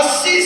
80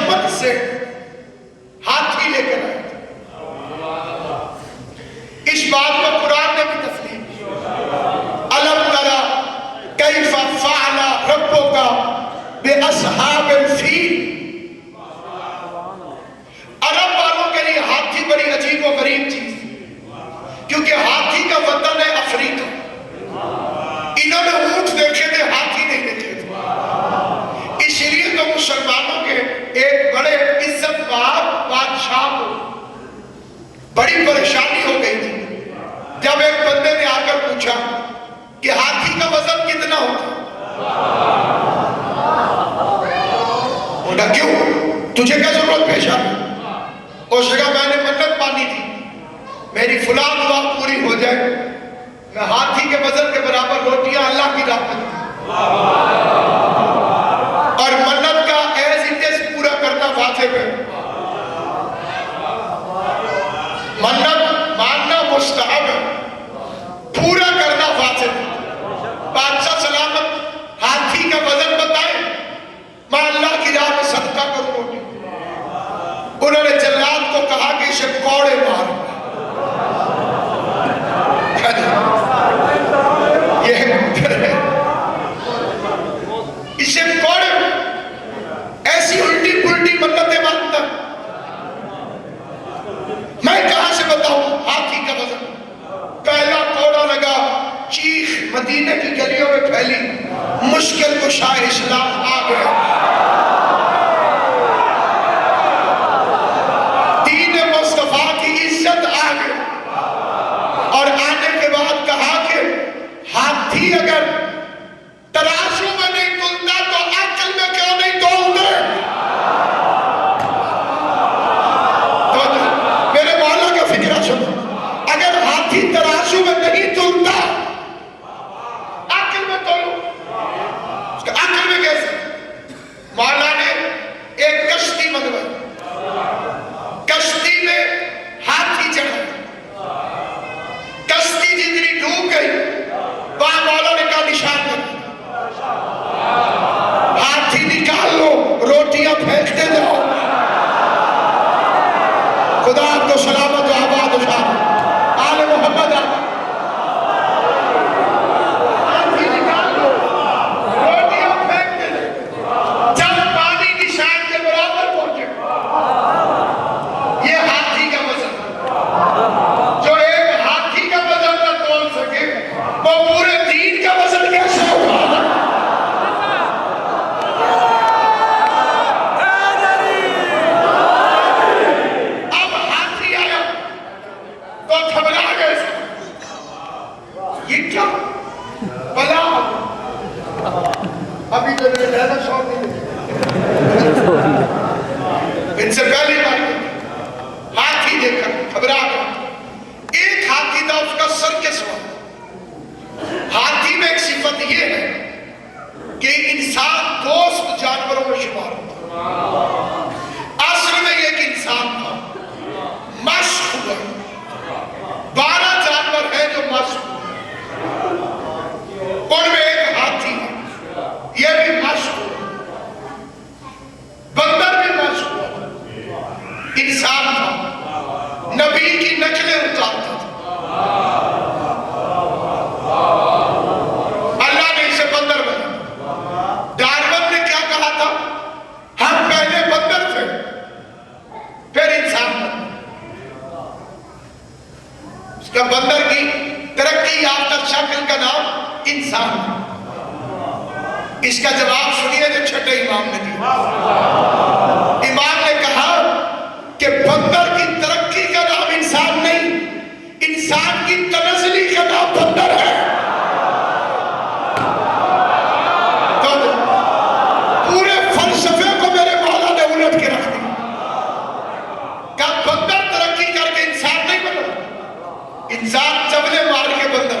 Yemen से हाथी लेकर आए। इस बात को कुरान ने भी तस्लीम की। अलम तरा कैफा फ़अला रब्बुका बिअस्हाबिल फील। अरब वालों के लिए हाथी बड़ी अजीब और गरीब चीज, क्योंकि हाथी का वतन है अफ्रीका। इन्होंने ऊंट देखे थे, हाथी नहीं देखे थे। इसलिए तो मुसलमानों के एक बड़े इज्जतदार बादशाह को बड़ी परेशानी हो गई थी जब एक बंदे ने आकर पूछा कि हाथी का वजन कितना होता। बोला क्यों, तुझे क्या जरूरत पेश आ? उस जगह मैंने मन्नत मानी थी, मेरी फुला दुआ पूरी हो जाए, मैं हाथी के वजन के बराबर रोटियां अल्लाह की राह में, और मन्नत का एज इट इज पूरा करना वाजिब है। मन्नत मानना मुस्तहब है, पूरा करना वाजिब है। बादशाह सलामत हाथी का वजन बताए, मैं अल्लाह की राह में सदका करूं रोटी। उन्होंने जल्लाद को कहा कि इसे कौड़े मारो। इसे कौड़े, ऐसी उल्टी पुल्टी मन्नतें मानता, मैं कहां से बताऊं हाथी का वजन। पहला कौड़ा लगा, चीख मदीने की गलियों में फैली, मुश्किल कुशा इस्लाम आ गया। दीन मुस्तफा की इज्जत आ गई। और आने के बाद कहा कि हाथी अगर तराजू में नहीं तुलता तो अक्ल में क्यों नहीं तोलते। तो मेरे मौला का फिक्र सुनो, अगर हाथी तराजू में नहीं तुलता अक्ल में तोलो। अक्ल में कैसे? मौला ने एक कश्ती मंगवाई, कश्ती में हाथी चढ़ा, कश्ती जितनी डूब गई वहां मौला ने कहा निशान कर, हाथी निकाल लो, रोटियां फेंकते जाओ। खुदा आपको सलामत व आबाद उठा, आले मोहम्मद हाथी निकाल लो, रोटियां फेंकते जाओ। जब पानी निशान के बराबर पहुंचे, ये हाथी का वजन, जो एक हाथी का वजन न तोल सके वो पूरे दीन का वजन कैसे होगा। अब हाथी आया तो घबरा गए, ये क्या बला। अभी तो मेरे ज्यादा शौक नहीं, इनसे पहली बार हाथी देखकर घबरा गया। एक हाथी था, उसका सर के सवार। हाथी में एक सिफत यह है कि इंसान दोस्त जानवरों में शुमार होता। असल में एक इंसान था, मश्क हुआ। 12 जानवर हैं जो मश्क हुए, उनमें एक हाथी है, यह भी मश्क हुआ। बंदर भी मश्क हुआ। इंसान था, नबी की नकलें उतारता था। अल्लाह ने इसे बंदर बना। डार्विन ने क्या कहा था, हम पहले बंदर थे फिर इंसान बने। उसका बंदर की तरक्की याफ्ता शक्ल का नाम इंसान। इसका जवाब सुनिए जो छठे इमाम ने दिया। इमाम ने कहा कि बंदर की तरक्की का नाम इंसान नहीं, इंसान की तनज़्ज़ुली का नाम बंदर है। तो पूरे फलसफे को मेरे मौला ने उलट के रख दिया। क्या बंदर तरक्की करके इंसान नहीं बना? इंसान चबले मार के बंदर।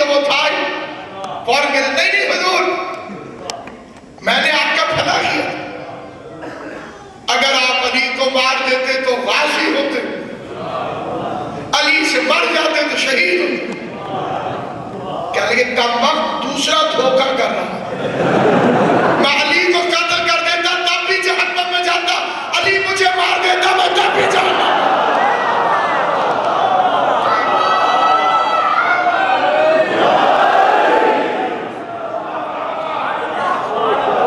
तो वो था ही। फौरन कहते नहीं नहीं हुजूर, मैंने आपका भला किया, अगर आप अली को मार देते तो गाजी होते, अली से मर जाते तो शहीद होते। क्या लगे कम वक्त दूसरा धोखा कर रहा, मैं अली को कत्ल कर देता तब भी जहन्नम में जाता, अली मुझे मार देता मैं तब भी जहन्नम।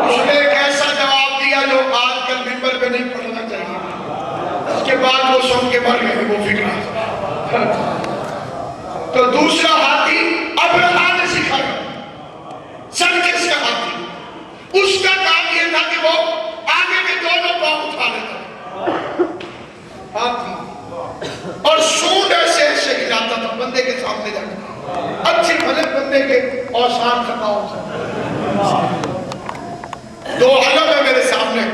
उसने एक ऐसा जवाब दिया जो आजकल मिंबर पे नहीं पढ़ना चाहिए। उसके बाद वो सुन के मर गए वो फिक्र। तो दूसरा हाथी अब्रहा ने सिखाया, सर्कस का हाथी। उसका काम यह था कि वो आगे के दोनों पांव उठा लेता हाथी और सूंड ऐसे ऐसे हिलाता था बंदे के सामने जाकर, अच्छे भले बंदे के औसान खताओं से। दो अलग है मेरे सामने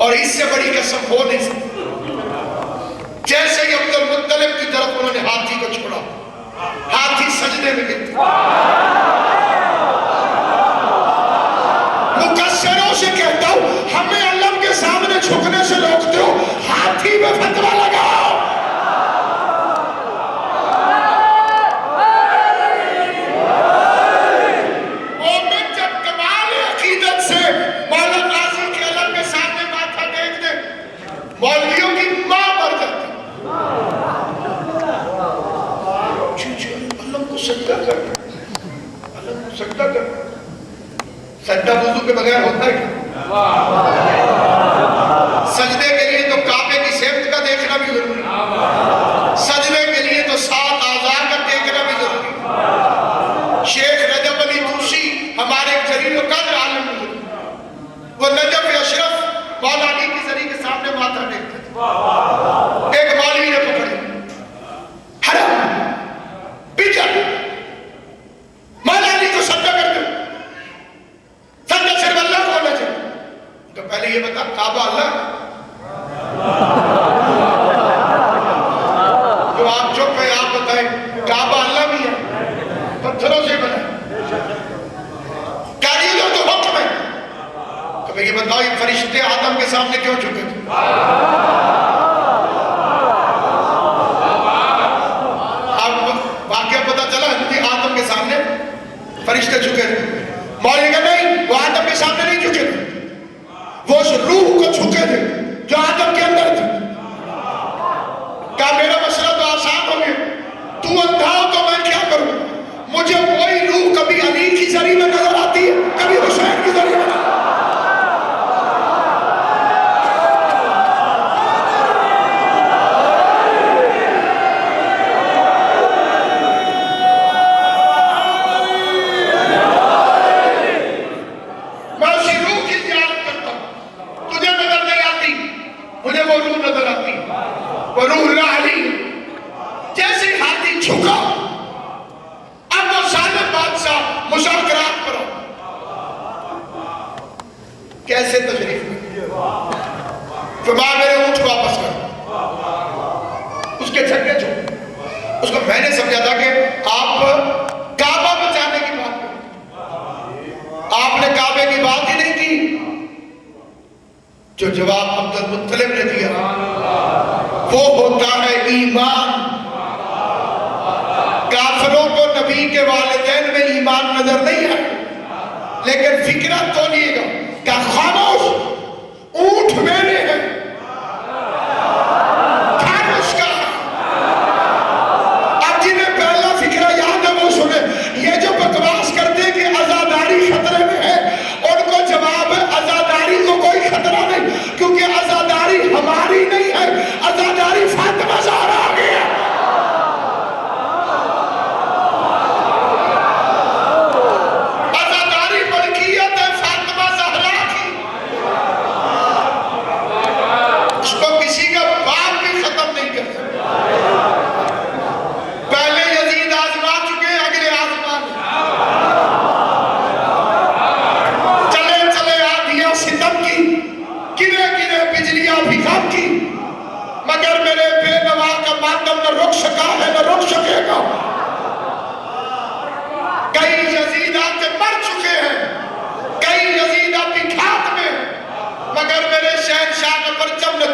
और इससे बड़ी कसम हो नहीं सकती। जैसे ही अब्दुल मुत्तलिब की तरफ उन्होंने हाथी को छोड़ा, हाथी सजदे में गिर गया। मुकस्सरों से कहता हूं, हमें अल्लाह के सामने झुकने से रोकते हो, हाथी में फतवा लगाओ। मोमिन जब कमाल अकीदत से मौला गाजी के अल्लाह के सामने माथा टेक दे, मौलवियों की मां मर जाती। अल्लाह को सजदा कर, अल्लाह को सजदा कर। सजदा वुजू के बगैर होता है क्या? सजदे के लिए तो काबे की सेवत का देखना भी जरूरी, सजदे के लिए तो 7 आज़ा का देखना भी जरूरी। शेख रजब अली तूसी हमारे जलील कद्र आलिम, वो नजफ अशरफ मौला अली की जरी के सामने माथा टेकते थे। एक मौलवी ने पकड़े, हराम बिजल, मौला अली को सजदा कर दो, सजदा सिर्फ अल्लाह को होना चाहिए। तो पहले ये बता, काबा अल्लाह? जो आप चुप है, आप बताएं, काबा अल्लाह भी है? पत्थरों से बना, कारीगर तो हुक्म है। तो ये बताओ, ये फरिश्ते आदम के सामने क्यों झुके थे? अब वाकया पता चला कि आदम के सामने फरिश्ते झुके थे। मौलवी का नहीं, वो आदम के सामने नहीं झुके थे, वो उस रूह को झुके थे जो आदम के अंदर थी। क्या मेरा मसला तो आसान हो गया, तू अंधा हो तो मैं क्या करूं? मुझे वही रूह कभी अली की जरी में नजर आती है, कभी हुसैन की जरी में। कैसे तशरीफ फरमा, मेरे ऊंट वापस कर, उसके छक्के छो। उसको मैंने समझा था कि आप काबा बचाने की बात करें, आपने काबे की बात ही नहीं की। जो जवाब अब्दुल मुत्तलिब ने दिया वो होता है ईमान। काफिरों को नबी के वालिदैन में ईमान नजर नहीं है, लेकिन फिक्र तो लिएगा क्या खामोश ऊंट मेरे हैं, उसका। अब जिन्हें पहला फिक्र याद है वो सुने। ये जो बकवास करते हैं कि आजादारी खतरे में है, उनको जवाब है आजादारी को कोई खतरा नहीं, क्योंकि आजादारी हमारी नहीं है, आजादारी फातिमा ज़हरा आ गया। आजादारी मलकियत है फातिमा ज़हरा की।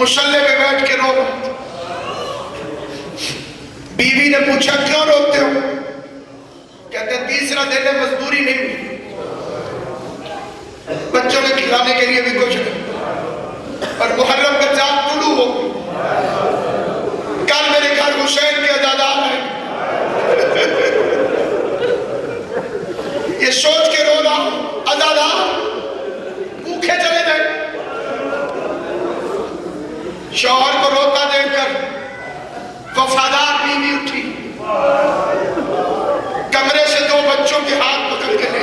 मुसल्ले पे बैठ के रो। बीवी ने पूछा क्यों रोते हो? कहते तीसरा दिन है, मजदूरी नहीं हुई, बच्चों के खिलाने के लिए भी कुछ नहीं, और मुहर्रम का चांद तुलू हो, कल मेरे घर हुसैन के अज़ादार हैं। ये सोच के रो रहा हूं, अज़ादार भूखे चले गए। शौहर को रोता देखकर वफादार बीवी उठी, कमरे से दो बच्चों के हाथ पकड़ के ले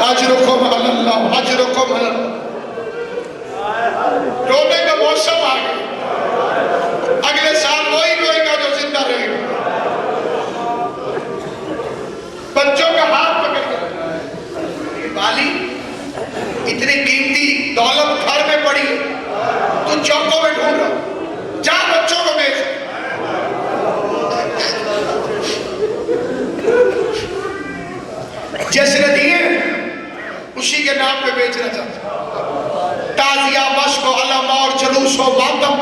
अजरुकुम अल्लाह, अजरुकुम अल्लाह। रोने का मौसम आ गया, अगले साल वही रोएगा जो जिंदा रहेगा। बच्चों का हाथ पकड़ के, वाली इतनी कीमती दौलत घर में पड़ी, तू चौकों में ढूंढ रहा, जा बच्चों को बेच। जिसने दिए उसी के नाम पे बेचना चाहता। ताजिया मश्क अलम और जुलूस व मातम,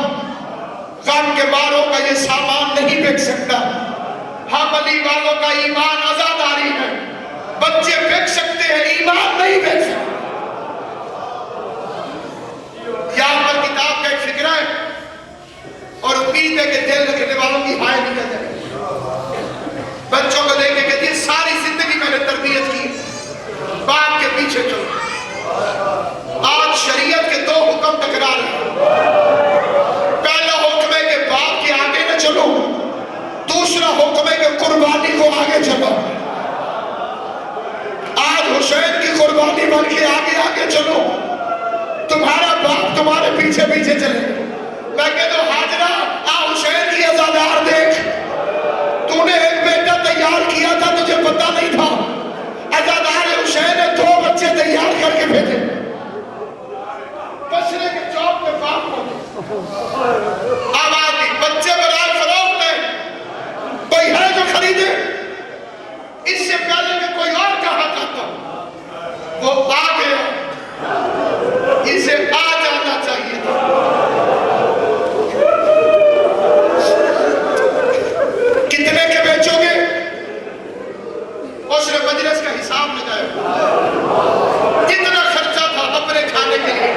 गम के मारों का ये सामान नहीं बेच सकता। हमली वालों का ईमान आजादारी है, बच्चे बेच सकते हैं, ईमान नहीं बेच सकते। यहाँ पर किताब का एक फिक्रा है और उम्मीद है कि दिल रखने वालों की हाय निकल जाए। बच्चों को देख के कहती है सारी जिंदगी मैंने तरबियत की, बाप के पीछे चलो। आज शरीयत के दो हुक्म टकरा रहे हैं। पहला हुक्म है कि बाप के आगे न चलो, दूसरा हुक्म है कि कुर्बानी को आगे चलो। आज हुसैन की कुर्बानी बन के आगे आगे चलो, तुम्हारा बाप तुम्हारे पीछे पीछे चले। मैं कहता हूं हाजरा, आ हुसैन की अज़ादार देख, तूने एक बेटा तैयार किया था, तुझे पता नहीं था। अज़ादार हुसैन ने दो बच्चे तैयार करके भेजे। बसरे के चौक पे बाप को आवाज दी, बच्चे बराबर फरोख्त है, कोई है जो खरीदे? इससे पहले कि कोई और कहा था वो आ गया, इसे आ जाना चाहिए था। कितने के बेचोगे? उसने मजलिस का हिसाब लगाया, जितना खर्चा था अपने खाने के लिए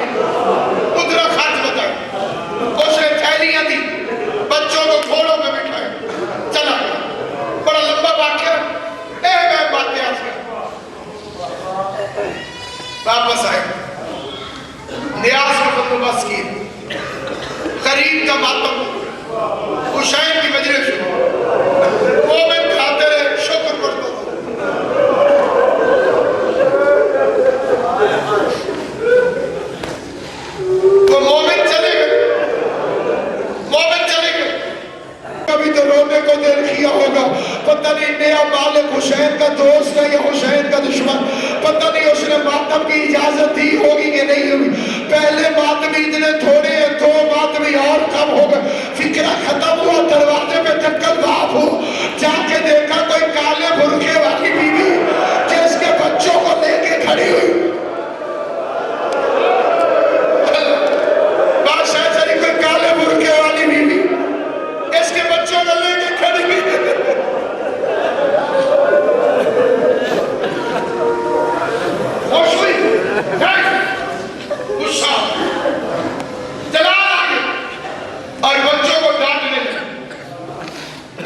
उतना खर्च बताया। उसने थैलियां दी, बच्चों को घोड़ों में बिठाया, चला गया। बड़ा लंबा वाक्य, मैं बातें आज वापस आए, न्यास का बंदोबस्त किए, करीब का मातम, हुसैन की मजलिस, मोमिन खाते रहे, शुक्र करते। वो मोमिन चले गए, मोमिन चले गए। कभी तो रोने को दिल किया होगा, पता नहीं नया मालिक हुसैन का दोस्त है या हुसैन का दुश्मन, पता नहीं उसने मातम की इजाजत दी होगी कि नहीं होगी। पहले मातमी इतने थोड़े हैं, दो मातमी और कम हो गए। फिक्रा खत्म हुआ, दरवाजे पे चक्कर बाप हो, जाके देखा कोई काले बुरखे वाली बीवी जिसके बच्चों को लेके खड़ी हुई। बादशाह चली, कोई काले बुरखे वाली बीवी इसके बच्चों को लेके खड़ी हुई। गुस्सा जला और बच्चों को डांटने लगे।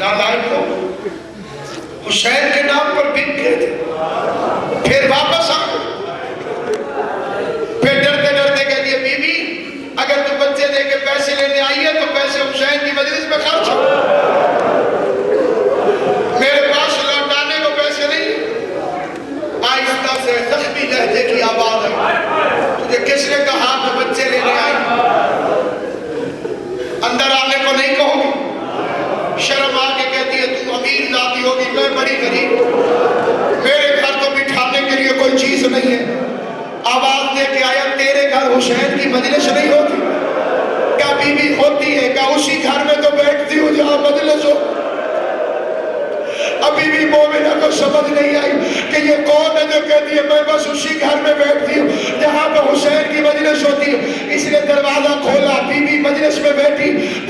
नालायक को हुसैन के नाम पर बिक गए थे, फिर वापस आ गए। फिर डरते डरते कह दिए, बीवी अगर तुम बच्चे दे के पैसे लेने आई है तो पैसे हुसैन की मजलिस में खर्च हो, मेरे पास लौटाने को पैसे नहीं। आहिस्ता से जख्मी लहजे की आवाज है, तुझे किसने कहा मैं बच्चे लेने आई? अंदर आने को नहीं कहोगी? शर्म आके कहती है तू अमीर जाती होगी, मैं बड़ी गरीब, मेरे घर तो बिठाने के लिए कोई चीज नहीं है। आवाज दे के आया, तेरे घर हुसैन की मजलिस नहीं होती क्या? बीवी होती है क्या? उसी घर में तो बैठती हूँ जहाँ मजलिस हो। अभी भी मोमिना को समझ नहीं आई कि ये कौन है जो कहती है मैं बस उसी घर में बैठती हूँ जहाँ पर हुसैन की मजलिस होती है।